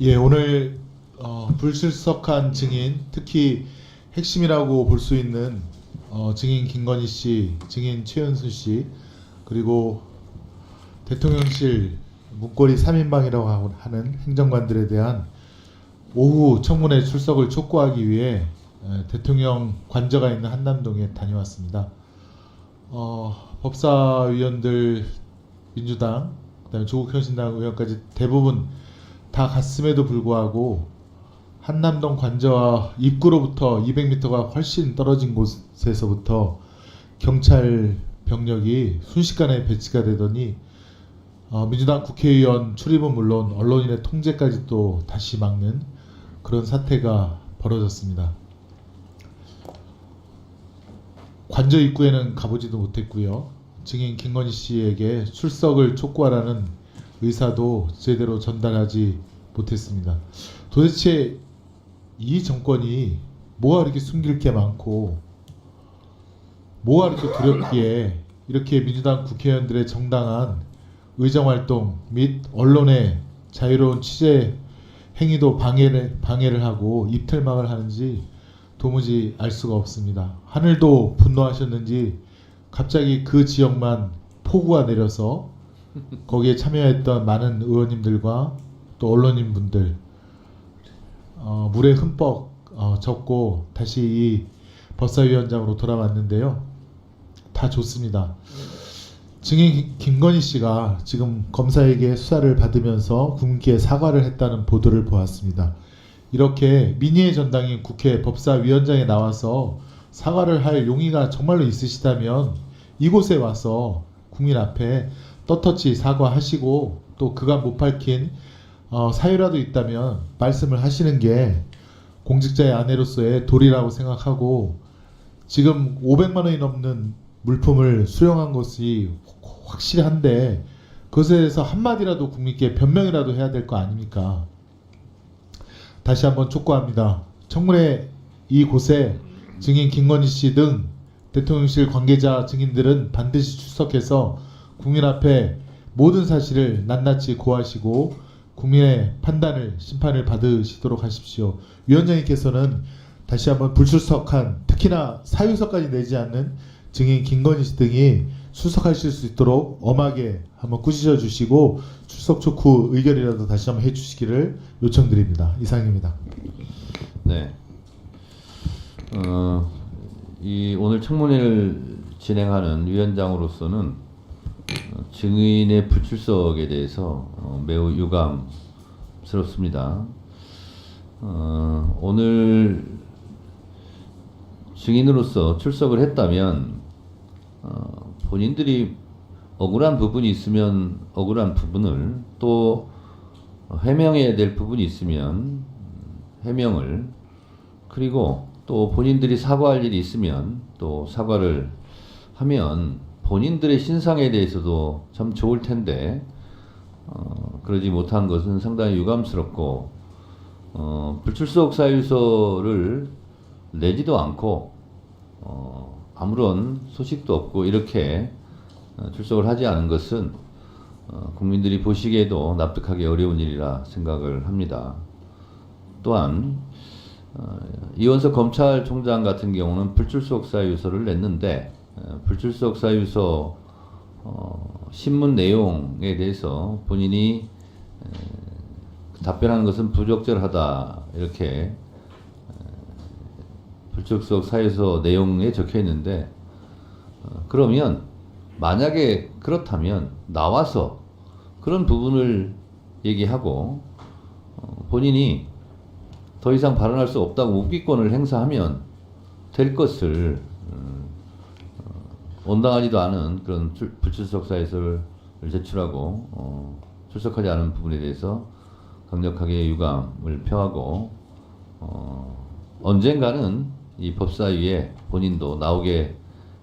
예, 오늘 불출석한 증인, 특히 핵심이라고 볼 수 있는 증인 김건희 씨, 증인 최은순 씨, 그리고 대통령실 문고리 3인방이라고 하는 행정관들에 대한 오후 청문회 출석을 촉구하기 위해 대통령 관저가 있는 한남동에 다녀왔습니다. 법사위원들, 민주당, 그다음에 조국혁신당 의원까지 대부분 다 갔음에도 불구하고 한남동 관저와 입구로부터 200m가 훨씬 떨어진 곳에서부터 경찰 병력이 순식간에 배치가 되더니 민주당 국회의원 출입은 물론 언론인의 통제까지 또 다시 막는 그런 사태가 벌어졌습니다. 관저 입구에는 가보지도 못했고요. 증인 김건희 씨에게 출석을 촉구하라는 의사도 제대로 전달하지 못했습니다. 도대체 이 정권이 뭐가 이렇게 숨길 게 많고 뭐가 이렇게 두렵기에 이렇게 민주당 국회의원들의 정당한 의정활동 및 언론의 자유로운 취재 행위도 방해를 하고 입틀막을 하는지 도무지 알 수가 없습니다. 하늘도 분노하셨는지 갑자기 그 지역만 폭우가 내려서 거기에 참여했던 많은 의원님들과 또 언론인분들 물에 흠뻑 젖고 다시 이 법사위원장으로 돌아왔는데요. 다 좋습니다. 증인 김건희 씨가 지금 검사에게 수사를 받으면서 국민께 사과를 했다는 보도를 보았습니다. 이렇게 민의의 전당인 국회 법사위원장에 나와서 사과를 할 용의가 정말로 있으시다면 이곳에 와서 국민 앞에 떳떳이 사과하시고 또 그간 못 밝힌 사유라도 있다면 말씀을 하시는 게 공직자의 아내로서의 도리라고 생각하고, 지금 500만 원이 넘는 물품을 수령한 것이 확실한데 그것에 대해서 한마디라도 국민께 변명이라도 해야 될 거 아닙니까? 다시 한번 촉구합니다. 청문회 이곳에 증인 김건희 씨 등 대통령실 관계자 증인들은 반드시 출석해서 국민 앞에 모든 사실을 낱낱이 고하시고 국민의 판단을, 심판을 받으시도록 하십시오. 위원장님께서는 다시 한번 불출석한, 특히나 사유서까지 내지 않는 증인 김건희 씨 등이 출석하실 수 있도록 엄하게 한번 꾸짖어 주시고 출석 촉구 의결이라도 다시 한번 해주시기를 요청드립니다. 이상입니다. 네. 이 오늘 청문회를 진행하는 위원장으로서는 증인의 불출석에 대해서 매우 유감스럽습니다. 오늘 증인으로서 출석을 했다면 본인들이 억울한 부분이 있으면 억울한 부분을, 또 해명해야 될 부분이 있으면 해명을, 그리고 또 본인들이 사과할 일이 있으면 또 사과를 하면 본인들의 신상에 대해서도 참 좋을 텐데 그러지 못한 것은 상당히 유감스럽고, 불출석 사유서를 내지도 않고 아무런 소식도 없고 이렇게 출석을 하지 않은 것은 국민들이 보시기에도 납득하기 어려운 일이라 생각을 합니다. 또한 이원석 검찰총장 같은 경우는 불출석 사유서를 냈는데 불출석 사유서 신문 내용에 대해서 본인이 답변하는 것은 부적절하다, 이렇게 불출석 사유서 내용에 적혀 있는데, 그러면 만약에 그렇다면 나와서 그런 부분을 얘기하고 본인이 더 이상 발언할 수 없다고 묵비권을 행사하면 될 것을 온당하지도 않은 그런 불출석 사유서를 제출하고 출석하지 않은 부분에 대해서 강력하게 유감을 표하고, 언젠가는 이 법사위에 본인도 나오게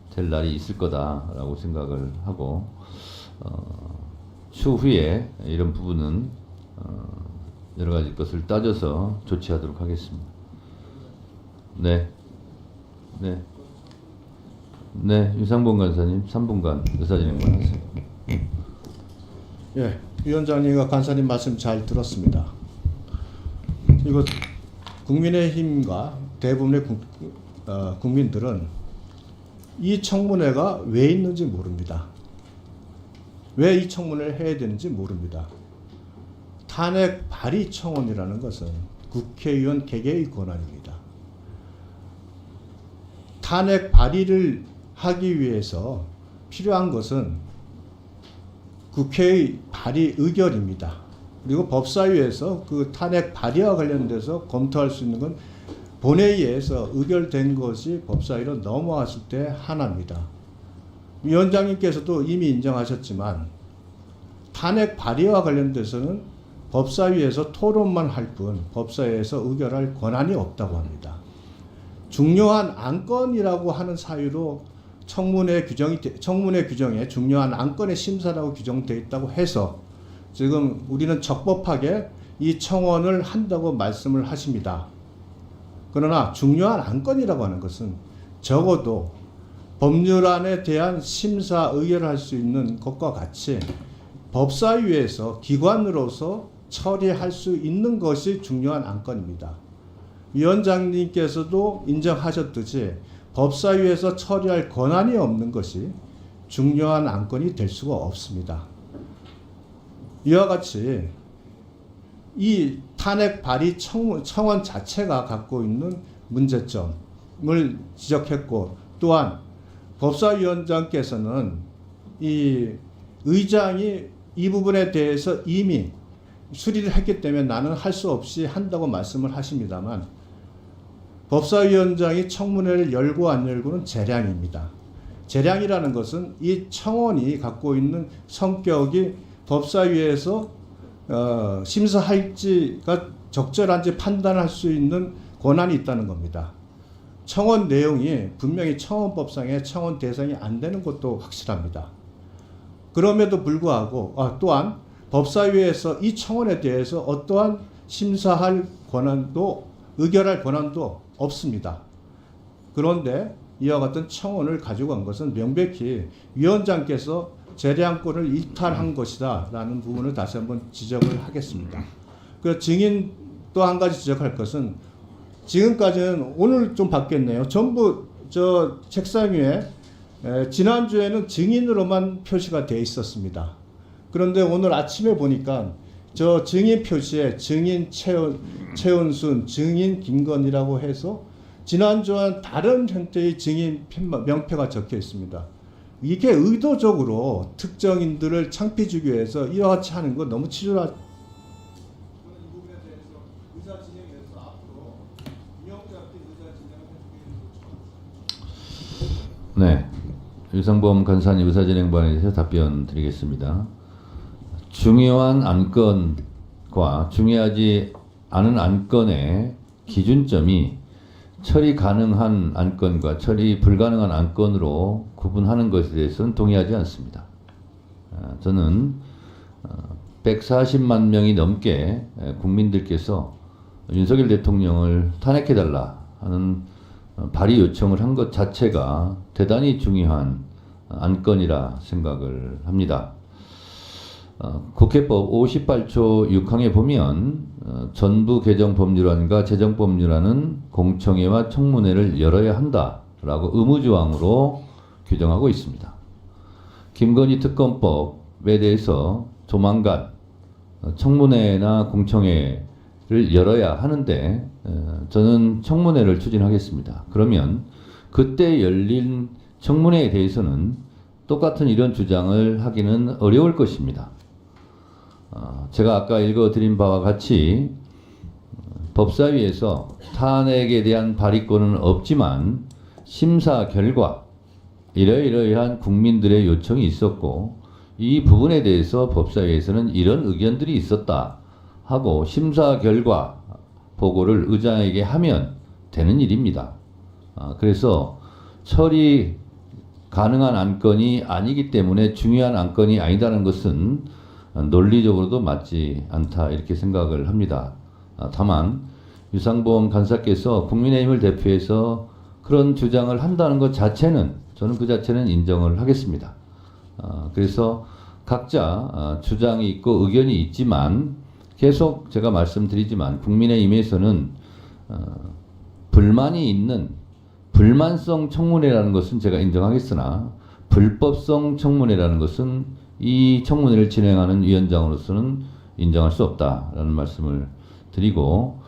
될 날이 있을 거다라고 생각을 하고, 추후에 이런 부분은 여러 가지 것을 따져서 조치하도록 하겠습니다. 네. 네. 네, 유상봉 간사님 3분간 의사진행만 하세요. 예, 위원장님과 간사님 말씀 잘 들었습니다. 이거 국민의힘과 대부분의 국민들은 이 청문회가 왜 있는지 모릅니다. 왜 이 청문회를 해야 되는지 모릅니다. 탄핵 발의 청원이라는 것은 국회의원 개개의 권한입니다. 탄핵 발의를 하기 위해서 필요한 것은 국회의 발의 의결입니다. 그리고 법사위에서 그 탄핵 발의와 관련돼서 검토할 수 있는 건 본회의에서 의결된 것이 법사위로 넘어왔을 때 하나입니다. 위원장님께서도 이미 인정하셨지만 탄핵 발의와 관련돼서는 법사위에서 토론만 할 뿐 법사위에서 의결할 권한이 없다고 합니다. 중요한 안건이라고 하는 사유로 청문회 규정에 중요한 안건의 심사라고 규정되어 있다고 해서 지금 우리는 적법하게 이 청원을 한다고 말씀을 하십니다. 그러나 중요한 안건이라고 하는 것은 적어도 법률안에 대한 심사 의결을 할 수 있는 것과 같이 법사위에서 기관으로서 처리할 수 있는 것이 중요한 안건입니다. 위원장님께서도 인정하셨듯이 법사위에서 처리할 권한이 없는 것이 중요한 안건이 될 수가 없습니다. 이와 같이 이 탄핵 발의 청원 자체가 갖고 있는 문제점을 지적했고, 또한 법사위원장께서는 이 의장이 이 부분에 대해서 이미 수리를 했기 때문에 나는 할 수 없이 한다고 말씀을 하십니다만, 법사위원장이 청문회를 열고 안 열고는 재량입니다. 재량이라는 것은 이 청원이 갖고 있는 성격이 법사위에서 심사할지가 적절한지 판단할 수 있는 권한이 있다는 겁니다. 청원 내용이 분명히 청원법상의 청원 대상이 안 되는 것도 확실합니다. 그럼에도 불구하고 또한 법사위에서 이 청원에 대해서 어떠한 심사할 권한도 의결할 권한도 없습니다. 그런데 이와 같은 청원을 가지고 간 것은 명백히 위원장께서 재량권을 이탈한 것이다 라는 부분을 다시 한번 지적을 하겠습니다. 그 증인 또 한 가지 지적할 것은, 지금까지는 오늘 좀 바뀌었네요. 전부 저 책상 위에 지난주에는 증인으로만 표시가 되어 있었습니다. 그런데 오늘 아침에 보니까 저 증인 표시에 증인 최은순, 증인 김건희라고 해서 지난주와는 다른 형태의 증인 명패가 적혀 있습니다. 이게 의도적으로 특정인들을 창피 주기 위해서 이와 같이 하는 건 너무 치졸하다. 이 부분에 대해서 의사 진행에서 앞으로 임명잡기 의사 진행을 해주기를 네, 유상범 간사님 의사진행반에 대해서 답변 드리겠습니다. 중요한 안건과 중요하지 않은 안건의 기준점이 처리 가능한 안건과 처리 불가능한 안건으로 구분하는 것에 대해서는 동의하지 않습니다. 저는 140만 명이 넘게 국민들께서 윤석열 대통령을 탄핵해달라 하는 발의 요청을 한 것 자체가 대단히 중요한 안건이라 생각을 합니다. 국회법 58조 6항에 보면 전부 개정 법률안과 재정 법률안은 공청회와 청문회를 열어야 한다라고 의무조항으로 규정하고 있습니다. 김건희 특검법에 대해서 조만간 청문회나 공청회를 열어야 하는데 저는 청문회를 추진하겠습니다. 그러면 그때 열린 청문회에 대해서는 똑같은 이런 주장을 하기는 어려울 것입니다. 제가 아까 읽어드린 바와 같이 법사위에서 탄핵에 대한 발의권은 없지만 심사 결과 이러이러한 국민들의 요청이 있었고 이 부분에 대해서 법사위에서는 이런 의견들이 있었다 하고 심사 결과 보고를 의장에게 하면 되는 일입니다. 그래서 처리 가능한 안건이 아니기 때문에 중요한 안건이 아니다는 것은 논리적으로도 맞지 않다 이렇게 생각을 합니다. 다만 유상범 간사께서 국민의힘을 대표해서 그런 주장을 한다는 것 자체는 저는 그 자체는 인정을 하겠습니다. 그래서 각자 주장이 있고 의견이 있지만 계속 제가 말씀드리지만 국민의힘에서는 불만이 있는 불만성 청문회라는 것은 제가 인정하겠으나 불법성 청문회라는 것은 이 청문회를 진행하는 위원장으로서는 인정할 수 없다라는 말씀을 드리고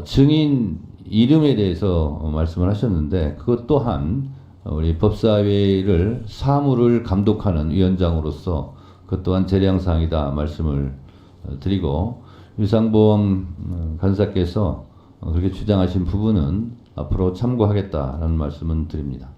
증인 이름에 대해서 말씀을 하셨는데 그것 또한 우리 법사위를 사무를 감독하는 위원장으로서 그것 또한 재량사항이다 말씀을 드리고 유상범 간사께서 그렇게 주장하신 부분은 앞으로 참고하겠다라는 말씀은 드립니다.